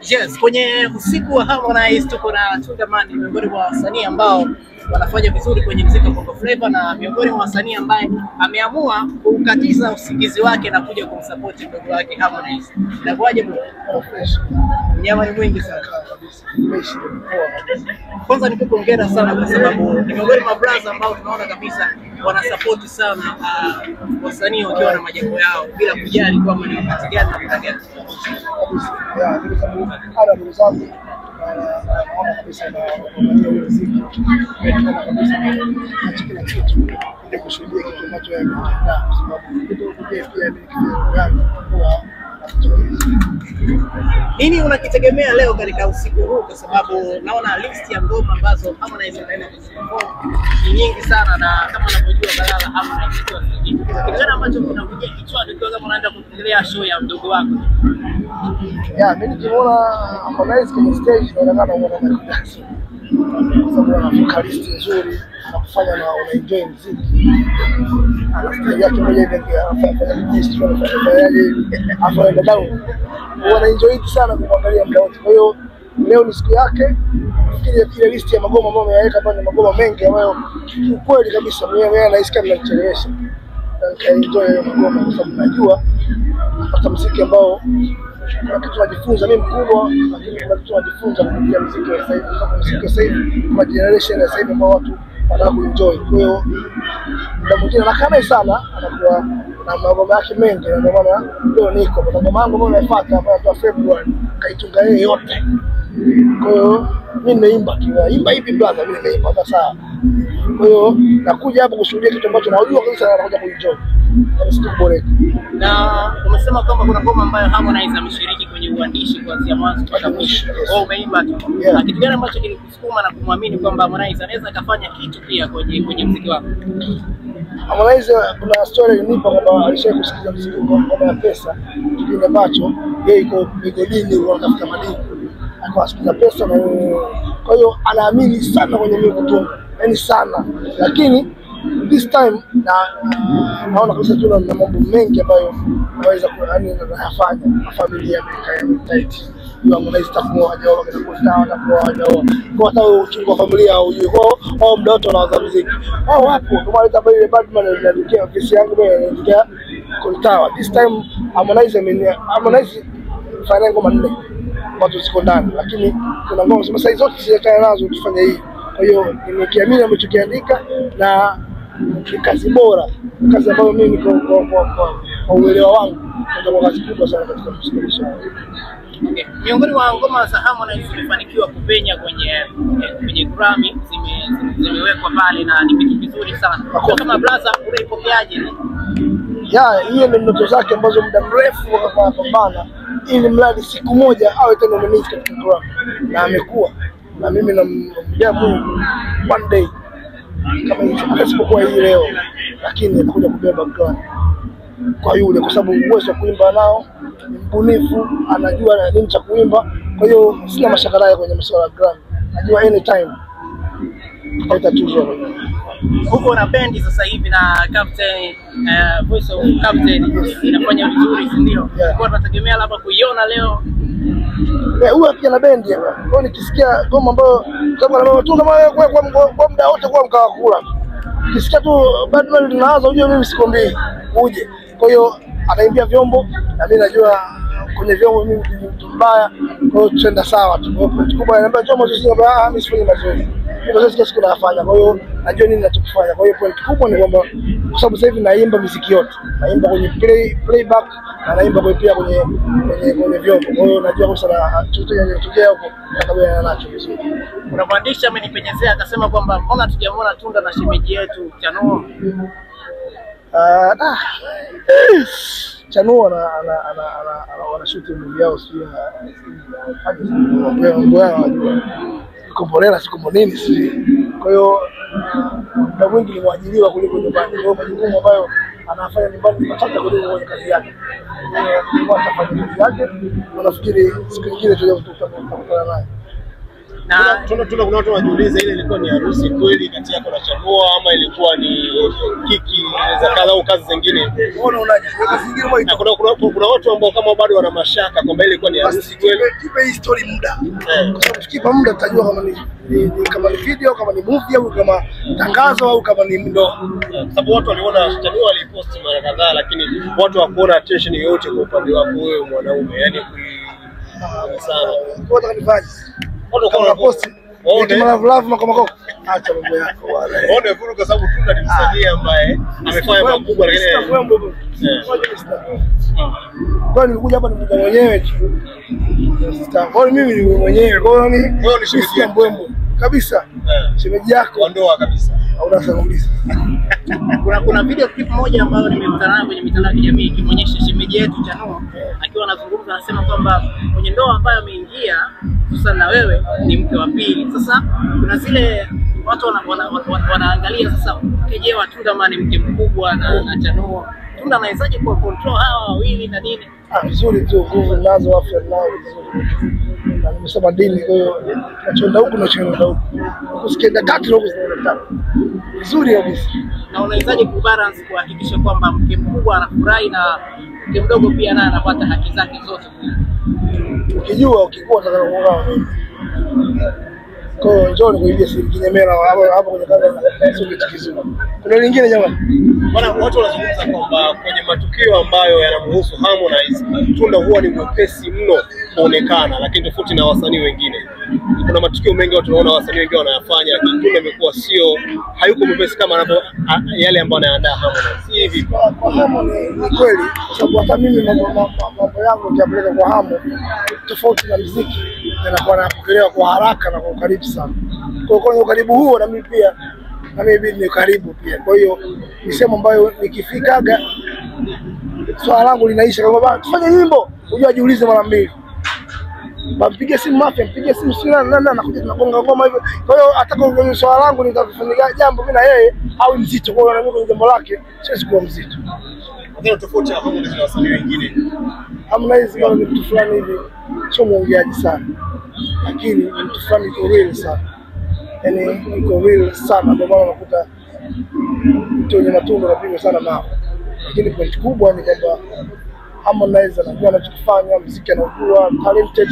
Yes, kwenye usiku wa Harmonize tuko na Tunda Man, miongoni mwa wasanii ambao wanafanya vizuri kwenye muziki wa Bongo Flava na miongoni mwa wasanii ambaye ameamua kukatiza usingizi wake na kuja kumsupport mdogo wake Harmonize. Inakuaje bro? Mnyama ni mwingi sana kabisa. Kwanza nikupe hongera sana kwa sababu ni miongoni mwa brothers ambao tunaona kabisa wanasupport sana wasanii wakiwa na majambo yao bila kujali kwamba ni wakati gani na muda gani. Ya, ndio sababu ana ndugu zangu naona kabisa na muziki kabisa na kila kitu ili kushuhudia kitu ambacho yanaendelea kwa sababu kitu pia ni kitu yangu kwa nini unakitegemea leo katika usiku huu, kwa sababu naona list ya ngoma ambazo Harmonize anaenda kuperform ni nyingi sana, na kama unavyojua Balala Harmonize kwa kitu gani ambacho kinakujia kichwani kwa kama unaenda kuongelea show ya mdogo wako? Ya, mimi nikiona Harmonize kwenye stage inaonekana mwana dance. Kwa sababu ana vocalist nzuri, anafanya na unaenjoy muziki. Anasikia yake moja hivi anafanya instrument afanye down. Wanaenjoy sana kuangalia muda wote. Kwa hiyo leo ni siku yake. Nafikiri ile list ya magoma ambayo ameweka hapa ni magoma mengi ambayo kweli kabisa mwenyewe anahisi kama anachelewesha. Enjoy magoma kwa sababu najua hata muziki ambao kitu tunajifunza, mimi mkubwa lakini kitu tunajifunza kupitia muziki wa sasa hivi, kwa sababu muziki wa sasa hivi kwa generation ya sasa hivi ambao watu wanataka kuenjoy. Kwa hiyo muda mwingine nakana sana anakuwa na magoma yake mengi, na ndio maana leo niko na magoma yangu ambayo nafuata hapa kwa February kaitunga yeye yote. Kwa hiyo mimi nimeimba tu, imba hivi brother, mimi nimeimba sasa. Kwa hiyo nakuja hapa kushuhudia kitu ambacho najua kabisa anakuja kuenjoy. Na umesema kwamba kuna ngoma ambayo Harmonize ameshiriki kwenye uandishi kuanzia mwanzo mpaka mwisho. Wewe umeimba tu. Kitu gani ambacho kilikusukuma na kumwamini kwamba Harmonize anaweza kufanya kitu pia kwenye muziki wako? Harmonize kuna story nipo kwamba alishawahi kusikiza muziki ngoma ya pesa, kipindi ambacho yeye iko dini anatafuta madini. Akawasikiza pesa na kwa hiyo anaamini sana kwenye muziki, yani sana. Lakini this time naona kabisa tuna mambo mengi ambayo naweza kuyafanya familia imekaa tight. Harmonize takuwa hajaoa na kustawa na kuoa hajaoa. Kwa hata uchungu wa familia au au muda wote unaanza muziki. Wapo tumeleta ile Batman inaelekea kesi yangu mimi inaelekea Kontawa. This time Harmonize fanya ngoma 4 watu ziko ndani, lakini kuna ngoma sasa hizo zote sijakaa nazo tufanye hii. Kwa hiyo nimekiamini ambachokiandika na kazi bora, kazi ambayo mimi niko kwa uelewa wangu ndio kazi kubwa sana katika kusikiliza. Okay. Miongoni mwa ngoma za Harmonize zimefanikiwa kupenya kwenye Grammy, zimewekwa pale na ni kitu kizuri sana. Kwa kama brother unaipokeaje? Ya, hiyo ndio ndoto zake ambazo muda mrefu wakapambana ili mradi siku moja awe tena nominated katika Grammy, na amekuwa. Na mimi namjia Mungu one day kama hicho asipokuwa hii leo, lakini atakuja kubeba Grammy kwa yule, kwa sababu uwezo wa kuimba nao, mbunifu, anajua nini cha kuimba. Kwa hiyo sina mashaka naye kwenye masuala ya Grammy, najua anytime atatuzo. Huko na bendi sasa hivi na Captain Voice of Captain inafanya vizuri, si ndio? Kwa tunategemea labda kuiona leo. Huwa pia na bendi hapa. Kwa nikisikia ngoma ambayo sababu na matunda kwa muda wote kwa mkawa kula. Nikisikia tu Batman linaanza, uje mimi sikwambii uje. Kwa hiyo anaimbia vyombo na mimi najua kwenye vyombo mimi ni mtu mbaya. Kwa hiyo tuenda sawa tu. Kwa hiyo kubwa ananiambia choma sisi kwamba mimi sifanyi mazoezi. Ndio sasa siku nafanya. Kwa hiyo najua nini ninachokifanya. Kwa hiyo point kubwa ni kwamba kwa sababu sasa hivi naimba muziki yote. Naimba kwenye playback na naimba pia kwenye vyombo. Kwa hiyo najua kwa sana tutokea huko nakabiliana nacho vizuri. Kuna mwandishi amenipenyezea akasema kwamba mbona tujamuona Tunda na shemeji yetu Chanuo? Chanuo wanashuti movie yao sio mambo yao kombolela siku nini sio. Kwa hiyo muda mwingi ni mwajiriwa kuliko nyumbani. Kwa majukumu ambayo anafanya nyumbani machache kuliko kwenye kazi yake. Kwa atafanya kazi yake, nafikiri siku nyingine tutaje kukutana naye. Na kuna watu wanajiuliza ile ilikuwa ni harusi kweli kati yako na Chanua ama ilikuwa ni kiki za kadha au kazi zingine. Unaona unaje? Na kuna watu ambao kama bado wana mashaka kwamba ile ilikuwa ni harusi kweli. Tupe hii story muda. Kwa sababu tukipa muda tutajua kama ni video, kama ni movie au kama tangazo au kama ni ndoa. Sababu watu waliona Chanua alipost mara kadhaa, lakini watu hawakuona attention yoyote kwa upande wako wewe mwanaume, yani sana. Kwa takatifaji. Watu kwa post love makoko. Acha mambo yako wala. Waone vile kwa sababu Tunda ni msanii ambaye amefanya makubwa, lakini kwa nilikuja hapa ni mwenyewe tu. Kwa mimi ni mwenyewe. Kwa hiyo ni shemeji mbwembwe kabisa. Shemeji yako ndoa kabisa. Hauna kabisa. Kuna video clip moja ambayo nimekutana nayo kwenye mitandao ya kijamii ikionyesha shemeji yetu Chanua akiwa anazungumza, anasema kwamba kwenye ndoa ambayo ameingia hususan na wewe ni mke wa pili. Sasa kuna zile watu wanaangalia sasa, je, Tunda Man ni mke mkubwa na Chanua, Tunda anawezaje kwa control hawa wawili na nini? Vizuri tu, nguvu nazo, afya nao vizuri. Na nimesema dini, kwa hiyo tunachoenda huku na tunachoenda huku. Usikienda tatu na usikienda tatu. Vizuri kabisa. Na unawezaje kubalance kuhakikisha kwamba mke mkubwa anafurahi na mke mdogo pia naye anapata haki zake zote? Ukijua ukikuwa utakapokuwa kwa njoo kuibia siri kinyemera hapo kwenye kaza sio kitu kizuri. Kuna lingine jamani? Bwana, watu wanazungumza kwamba kwenye matukio ambayo yanamhusu Harmonize, Tunda huwa ni mwepesi mno kuonekana, lakini tofauti na wasanii wengine. Kuna matukio mengi watu wanaona wasanii wengine wanayafanya, lakini Tunda imekuwa hayuko mwepesi kama yale ambayo anaandaa Harmonize. Hivi kwa Harmonize ni kweli, kwa sababu hata mimi mambo yangu nikiapeleka kwa Harmonize tofauti na muziki, yanakuwa yanapokelewa kwa haraka na kwa ukaribu sana. Kwa ukaribu huo na mimi pia ni karibu pia. Kwa hiyo ni sehemu ambayo nikifikaga swala langu linaisha, kama baba tufanye nyimbo, unajua ajiulize mara mbili. Mpigie simu Mafia, mpigie simu sina nakuja tunagonga ngoma hivyo. Kwa hiyo hata kwa swala langu nitakufanya jambo mimi na yeye au mzito, kwa hiyo na mimi kwenye jambo lake siwezi kuwa mzito. Ndio tofauti na Harmonize na wasanii wengine. Harmonize kama ni mtu fulani hivi sio mwongeaji sana, lakini ni mtu fulani iko real sana. Yani iko real sana, ndio maana unakuta mtu wenye matunda anapigwa sana nao. Lakini point kubwa ni kwamba Harmonize anajua anachokifanya, muziki anaujua, talented,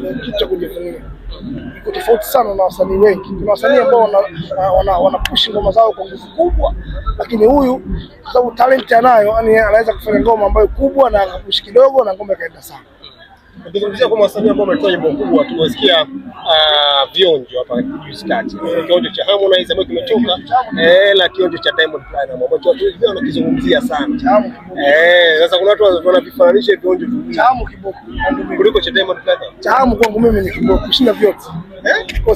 ni kitu cha kujivunia. Iko tofauti sana na wasanii wengi. Kuna wasanii ambao wanapush ngoma zao kwa nguvu kubwa, lakini huyu kwa sababu talent anayo, yani anaweza kufanya ngoma ambayo kubwa na akapush kidogo na ngoma ikaenda sana. Ukizungumzia kwa wasanii ambao wametoa nyimbo kubwa, tumesikia vionjo hapa juzi kati. Kionjo cha Harmonize ambacho kimetoka, la kionjo cha Diamond Platnumz ambacho watu wengi wanakizungumzia sana. Sasa kuna watu wanavifananisha vionjo Chamu kiboko kuliko cha Diamond Platnumz. Chamu kwangu mimi ni kiboko kushinda vyote. Kwa sababu